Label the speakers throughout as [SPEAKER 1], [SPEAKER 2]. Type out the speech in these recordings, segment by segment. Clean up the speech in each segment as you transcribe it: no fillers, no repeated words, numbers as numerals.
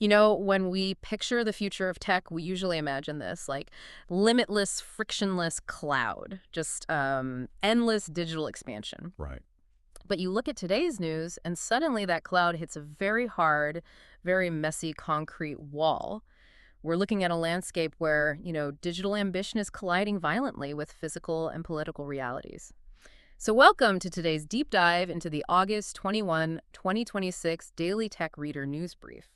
[SPEAKER 1] You know, when we picture the future of tech, we usually imagine this like limitless, frictionless cloud, just endless digital expansion.
[SPEAKER 2] Right.
[SPEAKER 1] But you look at today's news, and suddenly that cloud hits a very hard, very messy concrete wall. We're looking at a landscape where, digital ambition is colliding violently with physical and political realities. So welcome to today's deep dive into the August 2026 Daily Tech Reader News Brief.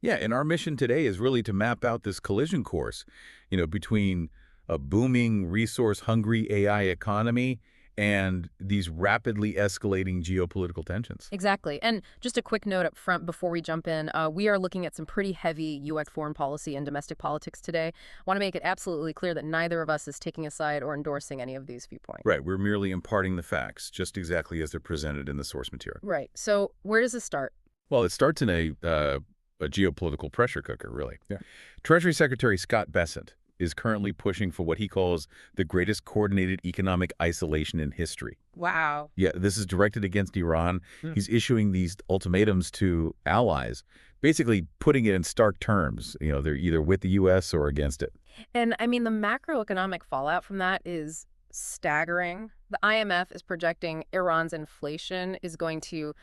[SPEAKER 2] Yeah, and our mission today is really to map out this collision course, between a booming, resource-hungry AI economy and these rapidly escalating geopolitical tensions.
[SPEAKER 1] Exactly. And just a quick note up front before we jump in, we are looking at some pretty heavy U.S. foreign policy and domestic politics today. I want to make it absolutely clear that neither of us is taking a side or endorsing any of these viewpoints.
[SPEAKER 2] Right, we're merely imparting the facts, just exactly as they're presented in the source material.
[SPEAKER 1] Right. So where does this start?
[SPEAKER 2] Well, it starts in a geopolitical pressure cooker, really. Yeah. Treasury Secretary Scott Bessent is currently pushing for what he calls the greatest coordinated economic isolation in history.
[SPEAKER 1] Wow.
[SPEAKER 2] Yeah, this is directed against Iran. He's issuing these ultimatums to allies, basically putting it in stark terms. They're either with the U.S. or against it.
[SPEAKER 1] And I mean, the macroeconomic fallout from that is staggering. The IMF is projecting Iran's inflation is going to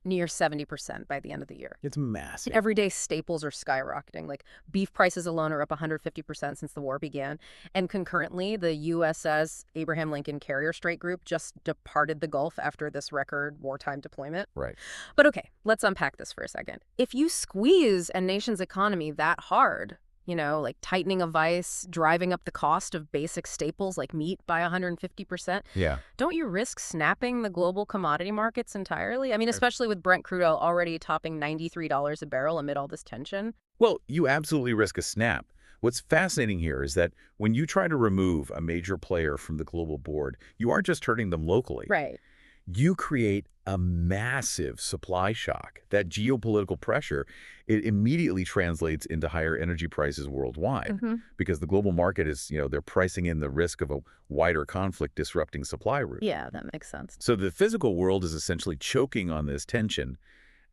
[SPEAKER 1] near 70% by the end of the year.
[SPEAKER 2] It's massive.
[SPEAKER 1] Everyday staples are skyrocketing. Like beef prices alone are up 150% since the war began. And concurrently, the USS Abraham Lincoln Carrier Strike Group just departed the Gulf after this record wartime deployment.
[SPEAKER 2] Right.
[SPEAKER 1] But okay, let's unpack this for a second. If you squeeze a nation's economy that hard, like tightening a vice, driving up the cost of basic staples like meat by 150%.
[SPEAKER 2] Yeah.
[SPEAKER 1] Don't you risk snapping the global commodity markets entirely? I mean, especially with Brent crude oil already topping $93 a barrel amid all this tension.
[SPEAKER 2] Well, you absolutely risk a snap. What's fascinating here is that when you try to remove a major player from the global board, you aren't just hurting them locally.
[SPEAKER 1] Right.
[SPEAKER 2] You create a massive supply shock. That geopolitical pressure, it immediately translates into higher energy prices worldwide because the global market is, they're pricing in the risk of a wider conflict disrupting supply routes.
[SPEAKER 1] Yeah, that makes sense.
[SPEAKER 2] So the physical world is essentially choking on this tension,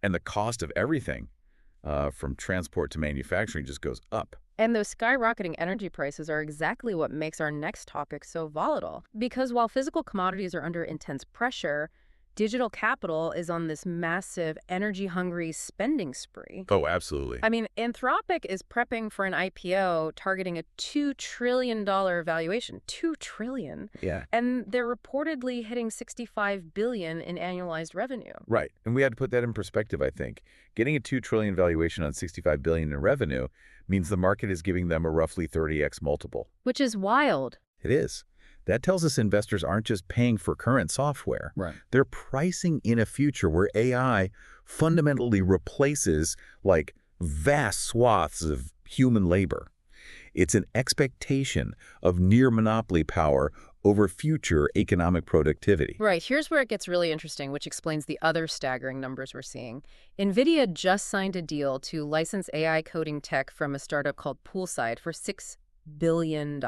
[SPEAKER 2] and the cost of everything from transport to manufacturing just goes up.
[SPEAKER 1] And those skyrocketing energy prices are exactly what makes our next topic so volatile. Because while physical commodities are under intense pressure, digital capital is on this massive energy-hungry spending spree.
[SPEAKER 2] Oh, absolutely.
[SPEAKER 1] I mean, Anthropic is prepping for an IPO targeting a $2 trillion valuation. $2 trillion.
[SPEAKER 2] Yeah.
[SPEAKER 1] And they're reportedly hitting $65 billion in annualized revenue.
[SPEAKER 2] Right. And we had to put that in perspective, I think. Getting a $2 trillion valuation on $65 billion in revenue means the market is giving them a roughly 30x multiple.
[SPEAKER 1] Which is wild.
[SPEAKER 2] It is. That tells us investors aren't just paying for current software. Right. They're pricing in a future where AI fundamentally replaces vast swaths of human labor. It's an expectation of near monopoly power over future economic productivity.
[SPEAKER 1] Right. Here's where it gets really interesting, which explains the other staggering numbers we're seeing. NVIDIA just signed a deal to license AI coding tech from a startup called Poolside for $6 billion.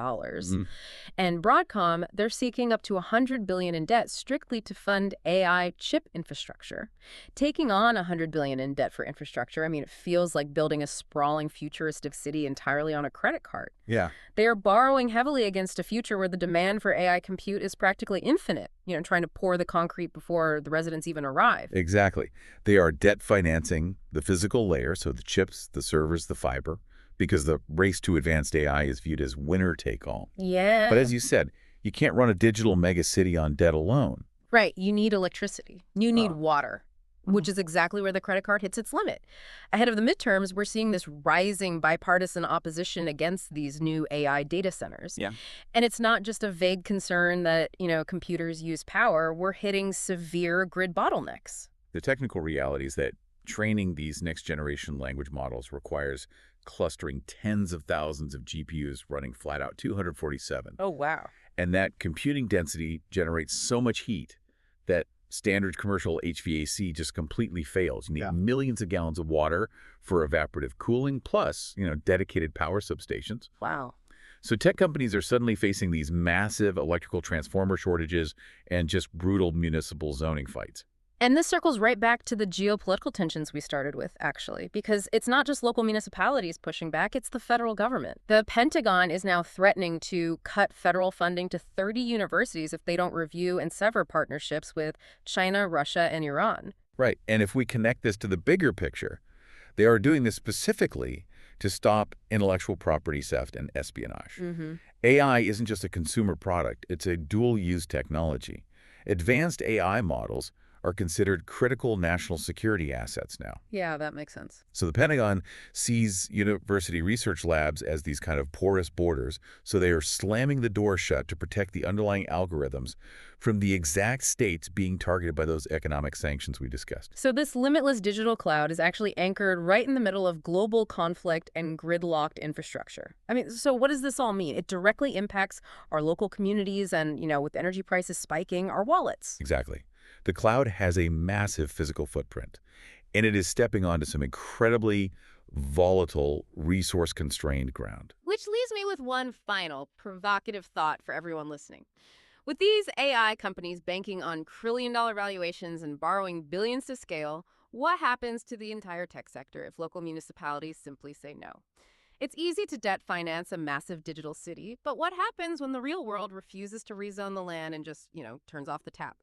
[SPEAKER 1] And Broadcom, they're seeking up to $100 billion in debt strictly to fund AI chip infrastructure. Taking on $100 billion in debt for infrastructure, I mean, it feels like building a sprawling futuristic city entirely on a credit card.
[SPEAKER 2] Yeah.
[SPEAKER 1] They are borrowing heavily against a future where the demand for AI compute is practically infinite, trying to pour the concrete before the residents even arrive.
[SPEAKER 2] Exactly. They are debt financing the physical layer, so the chips, the servers, the fiber, because the race to advanced AI is viewed as winner-take-all.
[SPEAKER 1] Yeah.
[SPEAKER 2] But as you said, you can't run a digital megacity on debt alone.
[SPEAKER 1] Right. You need electricity. You need water, which is exactly where the credit card hits its limit. Ahead of the midterms, we're seeing this rising bipartisan opposition against these new AI data centers. Yeah. And it's not just a vague concern that, computers use power. We're hitting severe grid bottlenecks.
[SPEAKER 2] The technical reality is that training these next-generation language models requires clustering tens of thousands of GPUs running flat out 247.
[SPEAKER 1] Oh, wow.
[SPEAKER 2] And that computing density generates so much heat that standard commercial HVAC just completely fails. You need millions of gallons of water for evaporative cooling, plus, dedicated power substations.
[SPEAKER 1] Wow.
[SPEAKER 2] So tech companies are suddenly facing these massive electrical transformer shortages and just brutal municipal zoning fights.
[SPEAKER 1] And this circles right back to the geopolitical tensions we started with, actually, because it's not just local municipalities pushing back, it's the federal government. The Pentagon is now threatening to cut federal funding to 30 universities if they don't review and sever partnerships with China, Russia, and Iran.
[SPEAKER 2] Right. And if we connect this to the bigger picture, they are doing this specifically to stop intellectual property theft and espionage. AI isn't just a consumer product, it's a dual-use technology. Advanced AI models are considered critical national security assets now.
[SPEAKER 1] Yeah, that makes sense.
[SPEAKER 2] So the Pentagon sees university research labs as these kind of porous borders, so they are slamming the door shut to protect the underlying algorithms from the exact states being targeted by those economic sanctions we discussed.
[SPEAKER 1] So this limitless digital cloud is actually anchored right in the middle of global conflict and gridlocked infrastructure. I mean, so what does this all mean? It directly impacts our local communities and, with energy prices spiking, our wallets.
[SPEAKER 2] Exactly. The cloud has a massive physical footprint, and it is stepping onto some incredibly volatile, resource-constrained ground.
[SPEAKER 1] Which leaves me with one final provocative thought for everyone listening. With these AI companies banking on trillion-dollar valuations and borrowing billions to scale, what happens to the entire tech sector if local municipalities simply say no? It's easy to debt finance a massive digital city, but what happens when the real world refuses to rezone the land and just, turns off the tap?